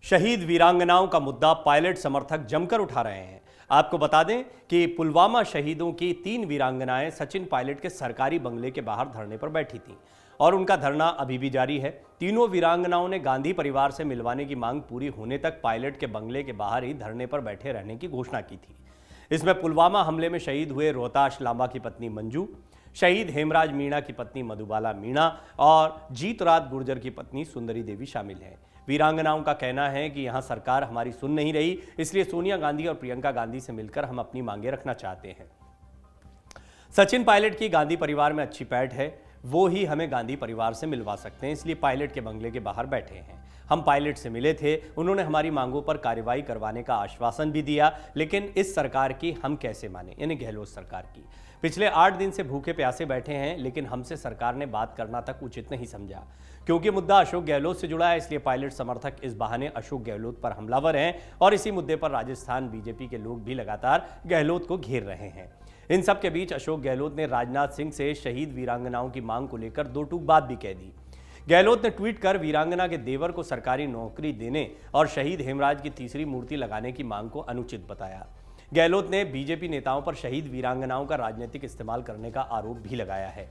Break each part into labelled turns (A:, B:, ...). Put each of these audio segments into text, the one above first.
A: शहीद वीरांगनाओं का मुद्दा पायलट समर्थक जमकर उठा रहे हैं। आपको बता दें कि पुलवामा शहीदों की 3 वीरांगनाएं सचिन पायलट के सरकारी बंगले के बाहर धरने पर बैठी थीं और उनका धरना अभी भी जारी है। तीनों वीरांगनाओं ने गांधी परिवार से मिलवाने की मांग पूरी होने तक पायलट के बंगले के बाहर ही धरने पर बैठे रहने की घोषणा की थी। इसमें पुलवामा हमले में शहीद हुए रोहताश लांबा की पत्नी मंजू, शहीद हेमराज मीणा की पत्नी मधुबाला मीणा और जीतराज गुर्जर की पत्नी सुंदरी देवी शामिल हैं। वीरांगनाओं का कहना है कि यहां सरकार हमारी सुन नहीं रही, इसलिए सोनिया गांधी और प्रियंका गांधी से मिलकर हम अपनी मांगे रखना चाहते हैं। सचिन पायलट की गांधी परिवार में अच्छी पैठ है, वो ही हमें गांधी परिवार से मिलवा सकते हैं, इसलिए पायलट के बंगले के बाहर बैठे हैं। हम पायलट से मिले थे, उन्होंने हमारी मांगों पर कार्रवाई करवाने का आश्वासन भी दिया, लेकिन इस सरकार की हम कैसे माने, यानी गहलोत सरकार की। पिछले 8 दिन से भूखे प्यासे बैठे हैं, लेकिन हमसे सरकार ने बात करना तक उचित नहीं समझा। क्योंकि मुद्दा अशोक गहलोत से जुड़ा है, इसलिए पायलट समर्थक इस बहाने अशोक गहलोत पर हमलावर हैं और इसी मुद्दे पर राजस्थान बीजेपी के लोग भी लगातार गहलोत को घेर रहे हैं। इन सब के बीच अशोक गहलोत ने राजनाथ सिंह से शहीद वीरांगनाओं की मांग को लेकर 2 टूक बात भी कह दी। गहलोत ने ट्वीट कर वीरांगना के देवर को सरकारी नौकरी देने और शहीद हेमराज की तीसरी मूर्ति लगाने की मांग को अनुचित बताया। गहलोत ने बीजेपी नेताओं पर शहीद वीरांगनाओं का राजनीतिक इस्तेमाल करने का आरोप भी लगाया है।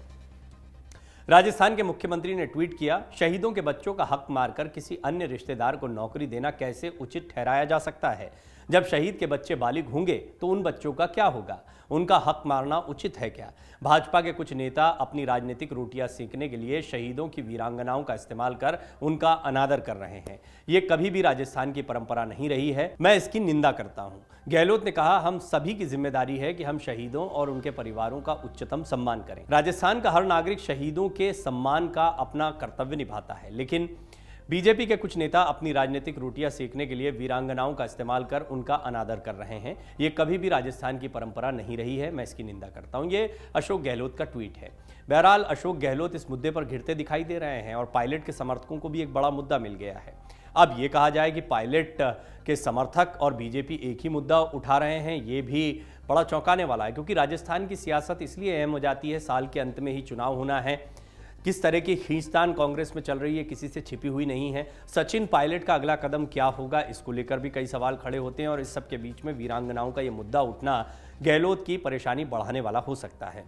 A: राजस्थान के मुख्यमंत्री ने ट्वीट किया, शहीदों के बच्चों का हक मारकर किसी अन्य रिश्तेदार को नौकरी देना कैसे उचित ठहराया जा सकता है? जब शहीद के बच्चे बालिग होंगे तो उन बच्चों का क्या होगा? उनका हक मारना उचित है क्या? भाजपा के कुछ नेता अपनी राजनीतिक रोटियां सेकने के लिए शहीदों की वीरांगनाओं का इस्तेमाल कर उनका अनादर कर रहे हैं। ये कभी भी राजस्थान की परंपरा नहीं रही है, मैं इसकी निंदा करता हूं। गहलोत ने कहा, हम सभी की जिम्मेदारी है कि हम शहीदों और उनके परिवारों का उच्चतम सम्मान करें। राजस्थान का हर नागरिक शहीदों के सम्मान का अपना कर्तव्य निभाता है, लेकिन बीजेपी के कुछ नेता अपनी राजनीतिक रोटियां सेकने के लिए वीरांगनाओं का इस्तेमाल कर उनका अनादर कर रहे हैं। ये कभी भी राजस्थान की परंपरा नहीं रही है, मैं इसकी निंदा करता हूं। ये अशोक गहलोत का ट्वीट है। बहरहाल अशोक गहलोत इस मुद्दे पर घिरते दिखाई दे रहे हैं और पायलट के समर्थकों को भी एक बड़ा मुद्दा मिल गया है। अब ये कहा जाए कि पायलट के समर्थक और बीजेपी एक ही मुद्दा उठा रहे हैं, ये भी बड़ा चौंकाने वाला है, क्योंकि राजस्थान की सियासत इसलिए अहम हो जाती है, साल के अंत में ही चुनाव होना है। किस तरह की खींचतान कांग्रेस में चल रही है, किसी से छिपी हुई नहीं है। सचिन पायलट का अगला कदम क्या होगा, इसको लेकर भी कई सवाल खड़े होते हैं और इस सब के बीच में वीरांगनाओं का ये मुद्दा उठना गहलोत की परेशानी बढ़ाने वाला हो सकता है।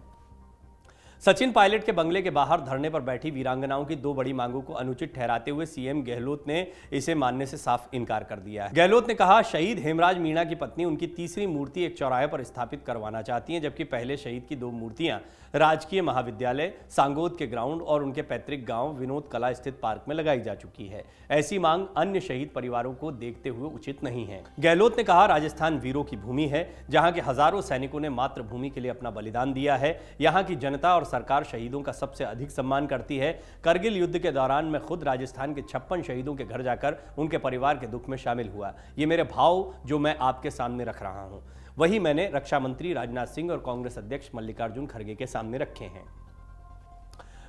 A: सचिन पायलट के बंगले के बाहर धरने पर बैठी वीरांगनाओं की 2 बड़ी मांगों को अनुचित ठहराते हुए सीएम गहलोत ने इसे मानने से साफ इनकार कर दिया है। गहलोत ने कहा, शहीद हेमराज मीणा की पत्नी उनकी तीसरी मूर्ति एक चौराहे पर स्थापित करवाना चाहती हैं, जबकि पहले शहीद की 2 मूर्तियां राजकीय महाविद्यालय सांगोद के ग्राउंड और उनके पैतृक गांव विनोद कला स्थित पार्क में लगाई जा चुकी है। ऐसी मांग अन्य शहीद परिवारों को देखते हुए उचित नहीं है। गहलोत ने कहा, राजस्थान वीरों की भूमि है, जहां के हजारों सैनिकों ने मातृभूमि के लिए अपना बलिदान दिया है। यहां की जनता और सरकार शहीदों का सबसे अधिक सम्मान करती है। करगिल युद्ध के दौरान मैं खुद राजस्थान के 56 शहीदों के घर जाकर उनके परिवार के दुख में शामिल हुआ। ये मेरे भाव जो मैं आपके सामने रख रहा हूं, वही मैंने रक्षा मंत्री राजनाथ सिंह और कांग्रेस अध्यक्ष मल्लिकार्जुन खड़गे के सामने रखे हैं।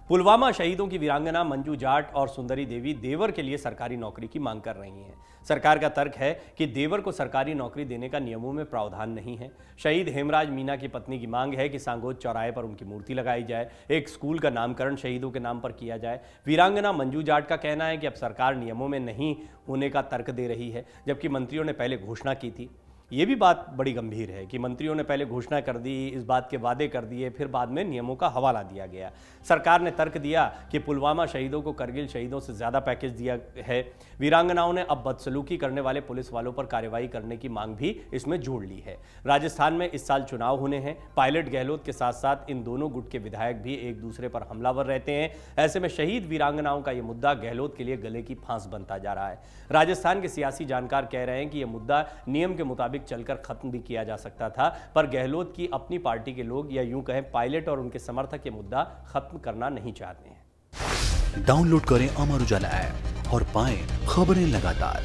A: पुलवामा शहीदों की वीरांगना मंजू जाट और सुंदरी देवी देवर के लिए सरकारी नौकरी की मांग कर रही हैं। सरकार का तर्क है कि देवर को सरकारी नौकरी देने का नियमों में प्रावधान नहीं है। शहीद हेमराज मीणा की पत्नी की मांग है कि सांगोद चौराहे पर उनकी मूर्ति लगाई जाए, एक स्कूल का नामकरण शहीदों के नाम पर किया जाए। वीरांगना मंजू जाट का कहना है कि अब सरकार नियमों में नहीं होने का तर्क दे रही है, जबकि मंत्रियों ने पहले घोषणा की थी। ये भी बात बड़ी गंभीर है कि मंत्रियों ने पहले घोषणा कर दी, इस बात के वादे कर दिए, फिर बाद में नियमों का हवाला दिया गया। सरकार ने तर्क दिया कि पुलवामा शहीदों को करगिल शहीदों से ज़्यादा पैकेज दिया है। वीरांगनाओं ने अब बदसलूकी करने वाले पुलिस वालों पर कार्रवाई करने की मांग भी इसमें जोड़ ली है। राजस्थान में इस साल चुनाव होने हैं। पायलट गहलोत के साथ साथ इन दोनों गुट के विधायक भी एक दूसरे पर हमलावर रहते हैं। ऐसे में शहीद वीरांगनाओं का ये मुद्दा गहलोत के लिए गले की फांस बनता जा रहा है। राजस्थान के सियासी जानकार कह रहे हैं कि यह मुद्दा नियम के मुताबिक चलकर खत्म भी किया जा सकता था, पर गहलोत की अपनी पार्टी के लोग, या यूं कहें पायलट और उनके समर्थक, ये मुद्दा खत्म करना नहीं चाहते हैं।
B: डाउनलोड करें अमर उजाला ऐप और पाएं खबरें लगातार।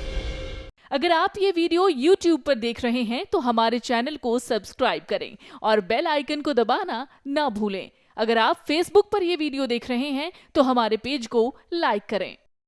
C: अगर आप ये वीडियो YouTube पर देख रहे हैं तो हमारे चैनल को सब्सक्राइब करें और बेल आइकन को दबाना ना भूलें। अगर आप Facebook पर ये वीडियो देख रहे हैं तो हमारे पेज को लाइक करें।